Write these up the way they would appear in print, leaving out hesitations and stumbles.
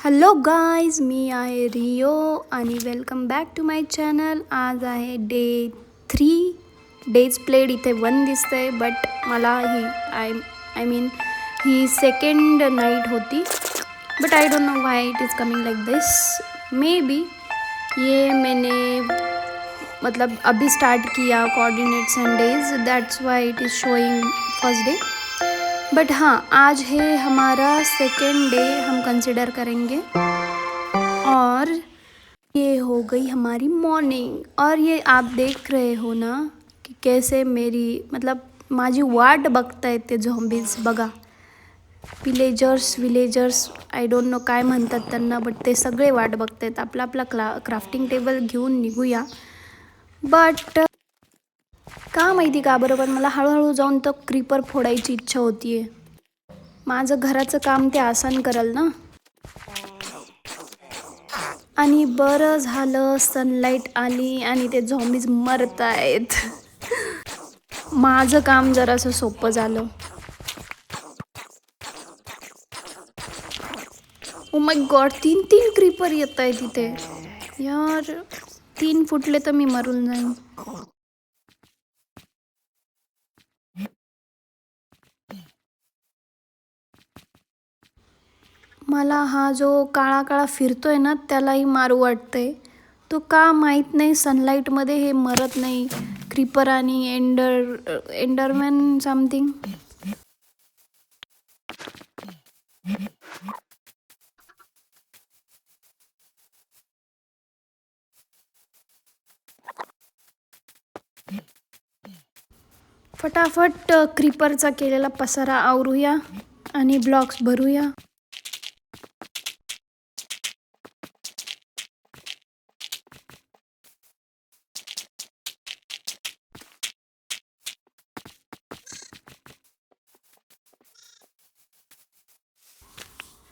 Hello guys, मी आहे Rio आणि welcome back to my channel. आज आहे डे 3. डेज प्लेड इथे 1 दिसतंय, बट मला आय मीन ही सेकंड नाईट होती. But I don't know why it is coming like this. Maybe ये मैंने मतलब अभी स्टार्ट किया coordinates and days, that's why it is showing first day. But हाँ, आज है हमारा सेकेंड डे, हम कंसिडर करेंगे. और ये हो गई हमारी मॉर्निंग. और ये आप देख रहे हो ना कि कैसे मेरी मतलब माझी वाट बघतायत ते झॉम्बीज. बघा, विलेजर्स आय डोंट नो काय म्हणतात त्यांना, बट ते सगळे वाट बघतायत. आपला क्राफ्टिंग टेबल घेऊन निघूया. बट का माहिती का बरोबर मला हळूहळू जाऊन तो क्रीपर फोडायची इच्छा होतीये. माझं घराचं काम ते आसान करल ना. आणि बरं झालं सनलाईट आली आणि ते झॉम्बीज मरतायत. माझं काम जरासं सोपं झालं. ओ माय गॉड, 3 क्रीपर येत आहे तिथे. यार 3 फुटले तर मी मरून जाईन. मला हा जो काळा काळा फिरतोय ना त्यालाही मारू वाटतंय. तो का माहीत नाही सनलाईटमध्ये हे मरत नाही. क्रीपर आणि एंडरमॅन समथिंग. फटाफट क्रीपरचा केलेला पसारा आवरूया आणि ब्लॉक्स भरूया.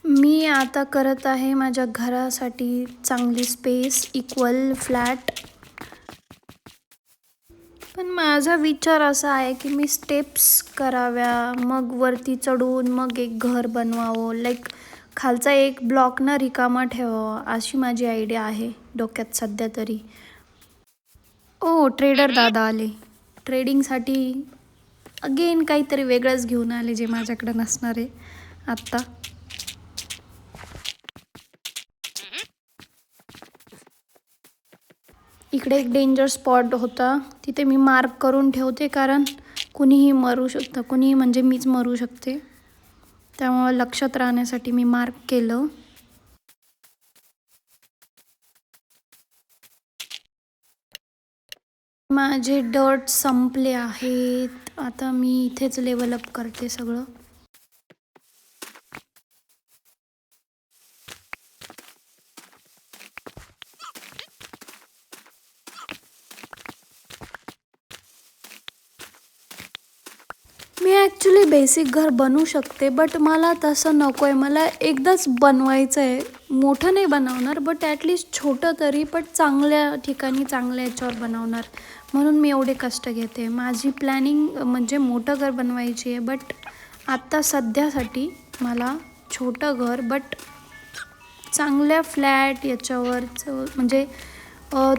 मी आता करत आहे माझ्या घरासाठी चांगली स्पेस, इक्वल फ्लॅट. पण माझा विचार असा आहे की मी स्टेप्स कराव्या, मग वरती चढून मग एक घर बनवावं. लाईक खालचा एक ब्लॉक ना रिकामा ठेवावा, अशी माझी आयडिया आहे डोक्यात सध्या तरी. ओ ट्रेडर दादा आले ट्रेडिंगसाठी. अगेन काहीतरी वेगळंच घेऊन आले जे माझ्याकडे नसणार आहे आत्ता. इकडे एक डेंजर स्पॉट होता, तिथे मी मार्क करून ठेवते कारण कुणीही मरू शकतं. कुणीही म्हणजे मीच मरू शकते, त्यामुळं लक्षात राहण्यासाठी मी मार्क केलं. माझे डर्ट संपले आहेत, आता मी इथेच लेवलअप करते सगळं. मी ॲक्च्युली बेसिक घर बनवू शकते, बट मला तसं नको आहे. मला एकदाच बनवायचं आहे. मोठं नाही बनवणार, बट ॲटलिस्ट छोटं तरी, बट चांगल्या ठिकाणी चांगल्या याच्यावर बनवणार. म्हणून मी एवढे कष्ट घेते. माझी प्लॅनिंग म्हणजे मोठं घर बनवायची आहे, बट आत्ता सध्यासाठी मला छोटं घर बट चांगल्या फ्लॅट याच्यावरचं म्हणजे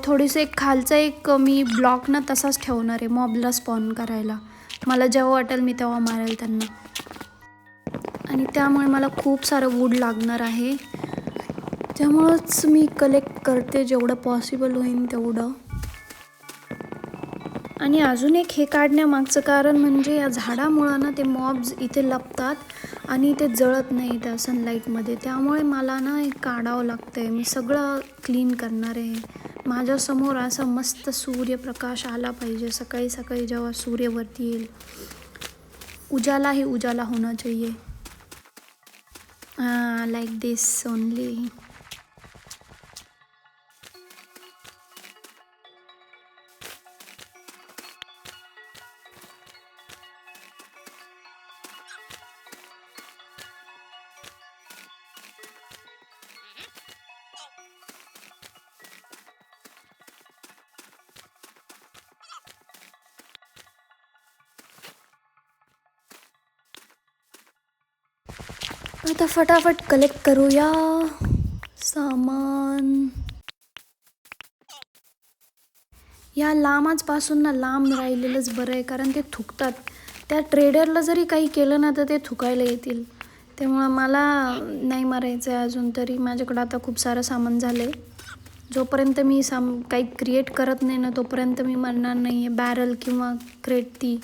थोडीसं एक खालचा एक मी ब्लॉक ना तसाच ठेवणार आहे मॉबला स्पॉन करायला. मला जेव्हा वाटेल मी तेव्हा मारेल त्यांना. आणि त्यामुळे मला खूप सारं वूड लागणार आहे, त्यामुळंच मी कलेक्ट करते जेवढं पॉसिबल होईल तेवढं. आणि अजून एक हे काढण्यामागचं कारण म्हणजे या झाडामुळं ना ते मॉब्स इथे लपतात आणि ते जळत नाही त्या सनलाईटमध्ये. त्यामुळे मला ना एक काढावं लागतं आहे. मी सगळं क्लीन करणार आहे. माझ्यासमोर असा मस्त सूर्यप्रकाश आला पाहिजे सकाळी सकाळी जेव्हा सूर्यवरती येईल. उजाला ही उजाला होना चाहिए. लाईक दिस ओनली. आता फटाफट कलेक्ट करूया सामान. या लांबच ना लांब राहिलेलंच बरं आहे, कारण ते थुकतात. त्या ट्रेडरला जरी काही केलं ना तर ते थुकायला येतील. त्यामुळं मला नाही मारायचं आहे अजून तरी. माझ्याकडं आता खूप सारं सामान झालं आहे. जोपर्यंत मी काही क्रिएट करत नाही ना तोपर्यंत मी मरणार नाही आहे. बॅरल किंवा क्रेट ती.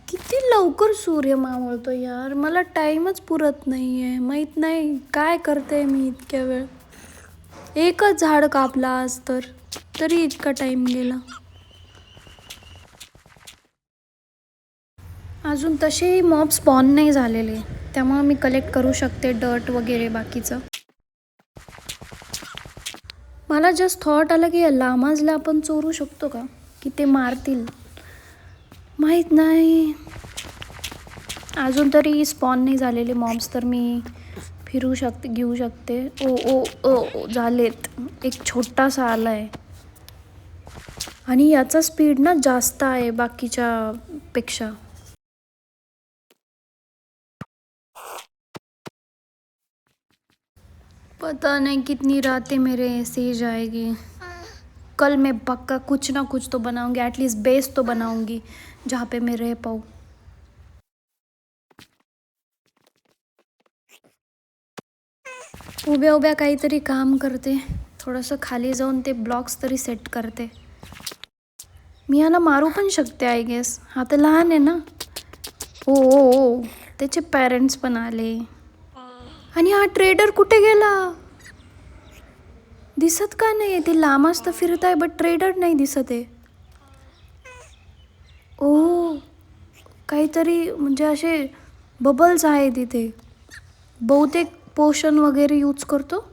किती लवकर सूर्य मावळतो यार. मला टाईमच पुरत नाही आहे. माहीत नाही काय करते मी इतक्या वेळ. एकच झाड कापला आज तरी इतका टाईम गेला. अजून तसेही मॉब स्पॉन नाही झालेले, त्यामुळे मी कलेक्ट करू शकते डर्ट वगैरे बाकीचं. मला जस्ट थॉट आलं की या लामाजला आपण चोरू शकतो का, की ते मारतील. माहीत नाही. अजून तरी स्पॉन नाही झालेले मॉब्स, तर मी फिरू शकते, घेऊ शकते. ओ ओ ओ झालेत. एक छोटासा आला आहे आणि याचा स्पीड ना जास्त आहे बाकीच्या पेक्षा. पता नहीं कितनी रातें मेरे ऐसे ही जाएगी. कल मैं पक्का कुछ ना कुछ तो बनाऊंगी. एटलीस्ट बेस तो बनाऊंगी जहाँ पे मैं रह पाऊँ. उभ्या उभ्या काहीतरी काम करते. थोडंसं खाली जाऊन ते ब्लॉक्स तरी सेट करते. मी याला मारू पण शकते आय गेस. हा तर लहान आहे ना. ओ ओ ओ त्याचे पॅरेंट्स पण आले. आणि हा ट्रेडर कुठे गेला. दिसत का नाही. ते लांबच तर फिरत आहे बट ट्रेडर नाही दिसत आहे. ओ काहीतरी म्हणजे असे बबल्स आहे तिथे. बहुतेक पोशन वगैरे यूज करतो.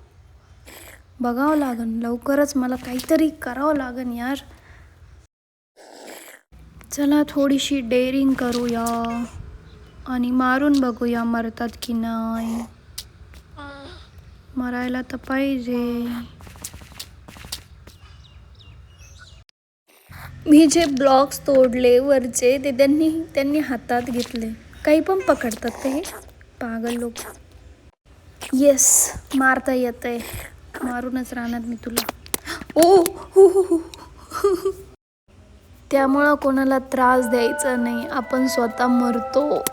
बघावं लागन लवकरच. मला काहीतरी करावं लागन यार. चला थोडीशी डेअरिंग करूया आणि मारून बघूया मरतात की नाही. मरायला तर पाहिजे. मी जे ब्लॉक्स तोडले वरचे ते त्यांनी हातात घेतले. काही पण पकडतात ते पागल लोक. येस मारता येतंय. मारूनच राहणार मी तुला. ओ हो हो हो. त्यामुळं कोणाला त्रास द्यायचा नाही. आपण स्वतः मरतो.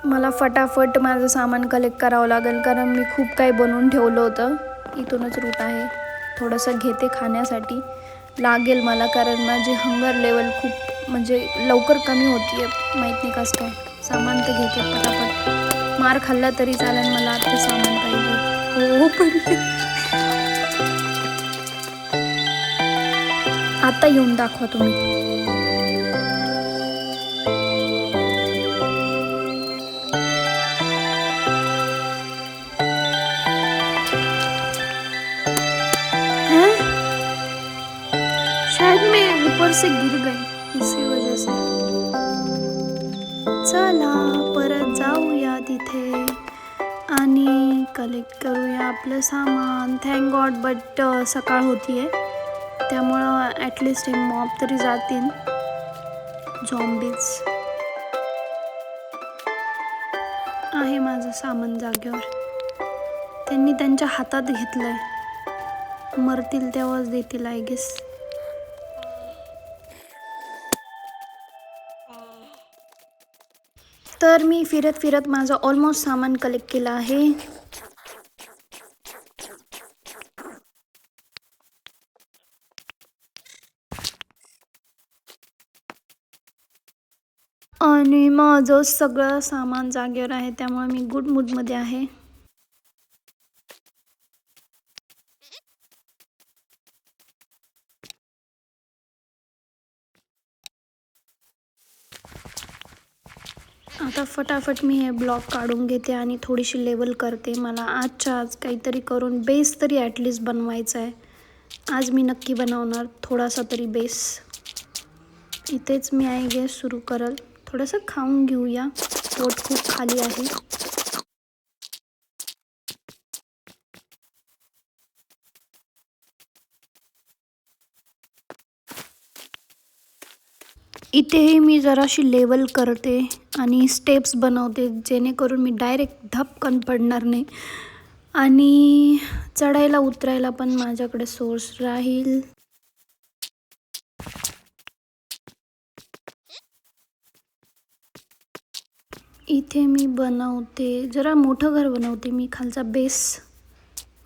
मला फटाफट माझं सामान कलेक्ट करावं लागेल, कारण मी खूप काही बनवून ठेवलं होतं. इथूनच रूट आहे. थोडंसं घेते खाण्यासाठी लागेल मला, कारण माझी हंगर लेवल खूप म्हणजे लवकर कमी होती आहे. माहीत नाही कसं काय. सामान तर घेते फटाफट. मार खाल्ला तरी चालेल, मला आता सामान पाहिजे. हो पण आता येऊन दाखवा तुम्ही. शायद मैं ऊपर से गिर गई इसी वजह से. चला परत जाऊया तिथे आणि कलेक्ट करूया आपलं सामान. थँक गॉड बट सकाळ होतीये, त्यामुळं ॲटलिस्ट हे मॉब तरी जातील. झॉम्बीज आहे. माझं सामान जागेवर. त्यांनी त्यांच्या हातात घेतलंय. मरतील तेव्हाच देतील आय गेस. तर मी फिरत फिरत माझं ऑलमोस्ट सामान कलेक्ट केलं आहे. आणि माझं सगळं सामान जागेवर आहे, त्यामुळे मी गुड मूडमध्ये आहे. आता फटाफट मी हे ब्लॉक काढून घेते आणि थोडीशी लेवल करते. मला आजच्या आज काहीतरी करून बेस तरी ॲटलिस्ट बनवायचा आहे. आज मी नक्की बनवणार थोडासा तरी बेस. इथेच मी आय गेस सुरू करल. थोडंसं खाऊन घेऊया. पोट खूप खाली आहे. इथेही मी जराशी लेवल करते आणि स्टेप्स बनवते, जेणेकरून मी डायरेक्ट धपकन पडणार नाही आणि चढायला उतरायला पण माझ्याकडे सोर्स राहील. इथे मी बनवते, जरा मोठं घर बनवते मी, खालचा बेस.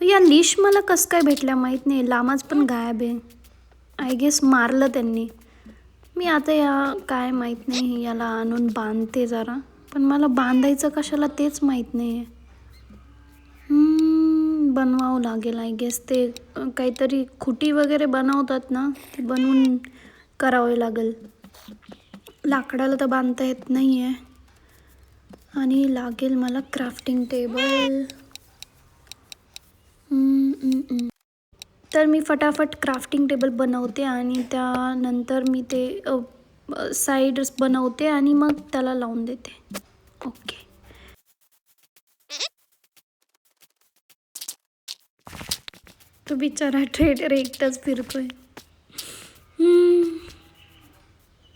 या लिश मला कसं काय भेटल्या माहीत नाही, लामाच पण गायब आहे. आय गेस मारलं त्यांनी. मी आता या काय माहीत नाही, याला आणून बांधते जरा, पण मला बांधायचं कशाला तेच माहीत नाही आहे. बनवावं लागेल आय गेस. ते काहीतरी खुटी वगैरे बनवतात ना, ते बनवून करावे लागेल. लाकडाला तर बांधता येत नाही आहे. आणि लागेल मला क्राफ्टिंग टेबल. तर मी फटाफट क्राफ्टिंग टेबल बनवते आणि त्यानंतर मी ते साईड्स बनवते आणि मग त्याला लावून देते. ओके. तो बिचारा ट्रेडर एकटाच फिरतोय.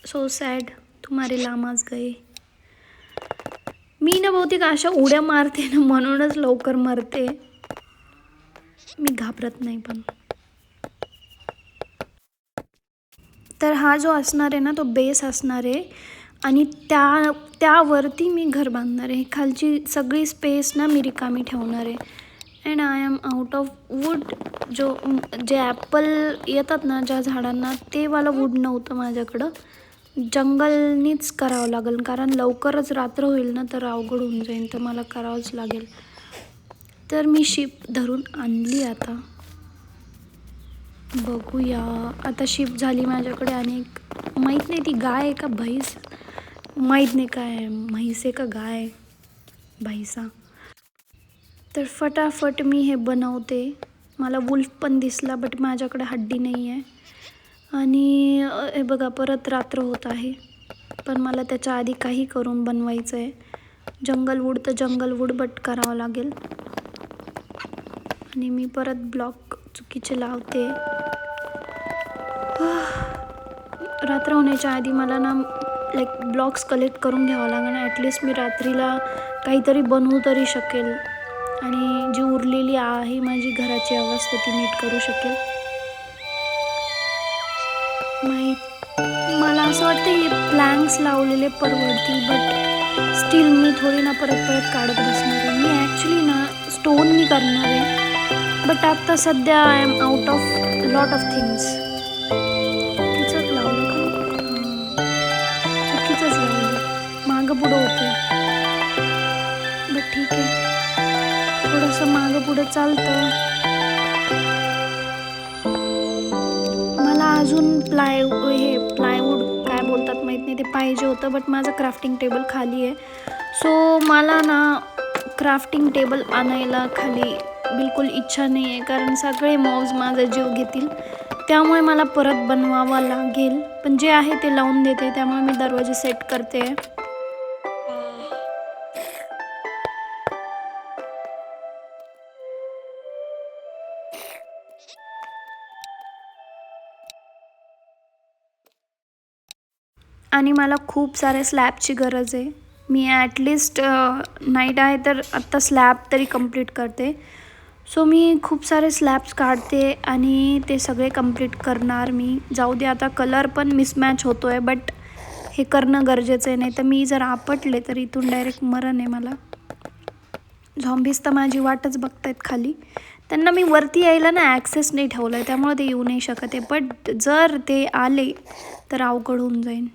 सो सॅड, तुम्हारे लामाज गए. मी ना बहुतेक अशा उड्या मारते ना, म्हणूनच लवकर मरते. मी घाबरत नाही पण. तर हा जो असणार आहे ना, तो बेस असणार आहे आणि त्यावरती मी घर बांधणार आहे. खालची सगळी स्पेस ना मी रिकामी ठेवणार आहे. And I am out of wood. जे ॲपल येतात ना ज्या झाडांना, ते वाला वूड नव्हतं माझ्याकडं. जंगलनीच करावं लागेल, कारण लवकरच रात्र होईल ना, तर अवघड होऊन जाईल, तर मला करावंच लागेल. तर मी शिप धरून आणली आता. बघूया, आता शिप झाली माझ्याकडे. आणि एक माहीत नाही ती गाय आहे का म्हैस, माहीत नाही काय आहे, म्हैस आहे का गाय, म्हैसा. तर फटाफट मी हे बनवते. मला वुल्फ पण दिसला, बट माझ्याकडे हड्डी नाही आहे. आणि हे बघा, परत रात्र होत आहे, पण मला त्याच्या आधी काही करून बनवायचं आहे. जंगल वूड तर जंगल वूड, बट करावं लागेल. आणि मी परत ब्लॉक चुकीचे लावते. रात्र होण्याच्या आधी मला ना ब्लॉक्स कलेक्ट करून घ्यावं लागेल. ॲटलिस्ट मी रात्रीला काहीतरी बनवू तरी शकेल आणि जी उरलेली आहे माझी घराची अवस्था ती नीट करू शकेल. मला असं वाटतं हे प्लॅन्क्स लावलेले परवडतील, बट स्टील मी थोडी ना परत काढत बसणार आहे. मी ॲक्च्युली ना स्टोननी करणार आहे, बट आत्ता सध्या I am out of lot of things. चुकीचंच लावलं का? चुकीचंच लावलं, मागं पुढं होतं, बट ठीक आहे, थोडंसं मागं पुढं चालतं. मला अजून प्लायवूड काय बोलतात माहीत नाही, ते पाहिजे होतं, बट माझं क्राफ्टिंग टेबल खाली आहे. सो मला ना क्राफ्टिंग टेबल आणायला खाली बिलकुल इच्छा नाही आहे, कारण सगळे मॉब्स माझा जीव घेतील. त्यामुळे मला परत बनवावा लागेल, पण जे आहे ते लावून देते. त्यामुळे मी दरवाजे सेट करते. आणि मला खूप साऱ्या स्लॅबची गरज आहे. मी ॲटलिस्ट नाईट आहे तर आत्ता स्लॅब तरी कंप्लीट करते. सो मी खूप सारे स्लॅब्स काढते आणि ते सगळे कंप्लीट करणार मी. जाऊ दे, आता कलर पण मिसमॅच होतो आहे, बट हे करणं गरजेचं आहे. नाही तर मी जर आपटले तर इथून डायरेक्ट मरण आहे मला. झॉम्बीज तर माझी वाटच बघतायत खाली. त्यांना मी वरती यायला ना ॲक्सेस नाही ठेवला आहे, त्यामुळे ते येऊ नाही शकत आहे. बट जर ते आले तर अवघड होऊन जाईल.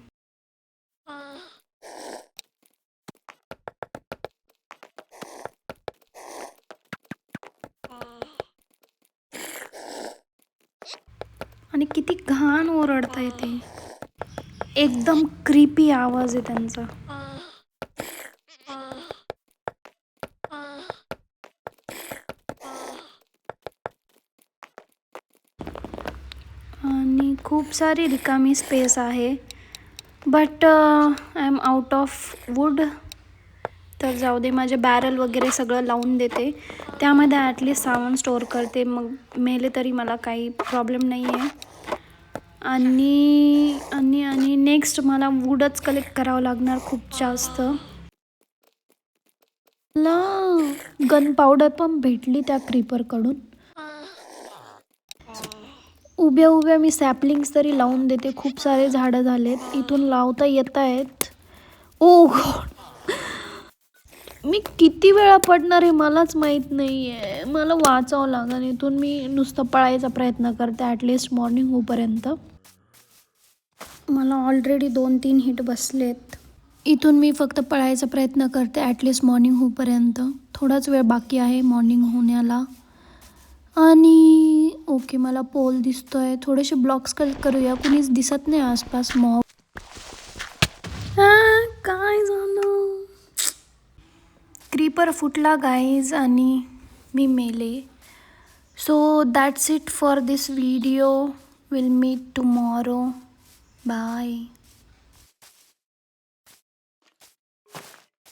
आणि किती घाण ओरडता येते, एकदम क्रीपी आवाज आहे त्यांचा. आणि खूप सारी रिकामी स्पेस आहे, but I am out of wood. तर जाऊ दे, माझे बॅरल वगैरे सगळं लावून देते, त्यामध्ये ॲटलिस्ट सामान स्टोअर करते, मग मेले तरी मला काही प्रॉब्लेम नाही आहे. आणि आणि आणि नेक्स्ट मला वूडच कलेक्ट करावं लागणार खूप जास्त. मला गन पावडर पण भेटली त्या क्रीपरकडून. उभ्या उभ्या मी सॅपलिंग्स तरी लावून देते, खूप सारे झाडं झालेत, इथून लावता येत आहेत. ओ गॉड, मी किती वेळा पडणार आहे मलाच माहीत नाही आहे. मला वाचावं लागेल. इथून मी नुसतं पळायचा प्रयत्न करते ॲटलिस्ट मॉर्निंग होईपर्यंत. मला ऑलरेडी 2-3 हिट बसलेत. इथून मी फक्त पळायचा प्रयत्न करते ॲटलिस्ट मॉर्निंग होईपर्यंत. थोडाच वेळ बाकी आहे मॉर्निंग होण्याला. आणि ओके, मला पोल दिसतोय. थोडेसे ब्लॉक्स कलेक्ट करूया, कुणीच दिसत नाही आसपास. मॉब काय झालं, क्रीपर फुटला गाईज आणि मी मेले. So that's it for this video. Will meet tomorrow. Bye.